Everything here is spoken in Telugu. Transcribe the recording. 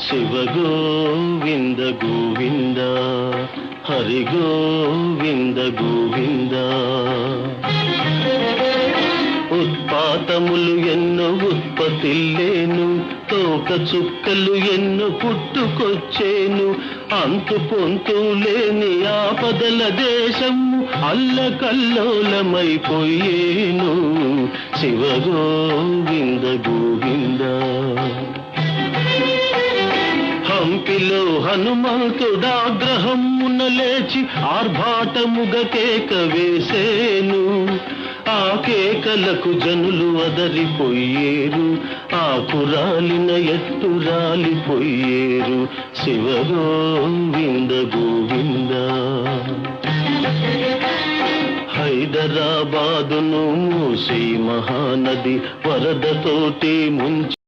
శివ గోవింద గోవింద హరి గోవింద గోవింద. ఉత్పాతములు ఎన్నో ఉత్పత్తిల్లేను, తోక చుక్కలు ఎన్నో పుట్టుకొచ్చేను. అంతు పొంతు లేని ఆపదల దేశము అల్లకల్లోలమైపోయేను. శివ గోవింద గోవింద. హంపిలో హనుమంతుడాగ్రహమున లేచి ఆర్భాటముగ కేక వేసేను. ఆ కేకలకు జనులు అదరిపోయేరు, ఆకురాలిన ఎత్తు రాలిపోయేరు. శివ గోవింద గోవింద. హైదరాబాదును మూసీ మహానది వరదతోటి ముంచి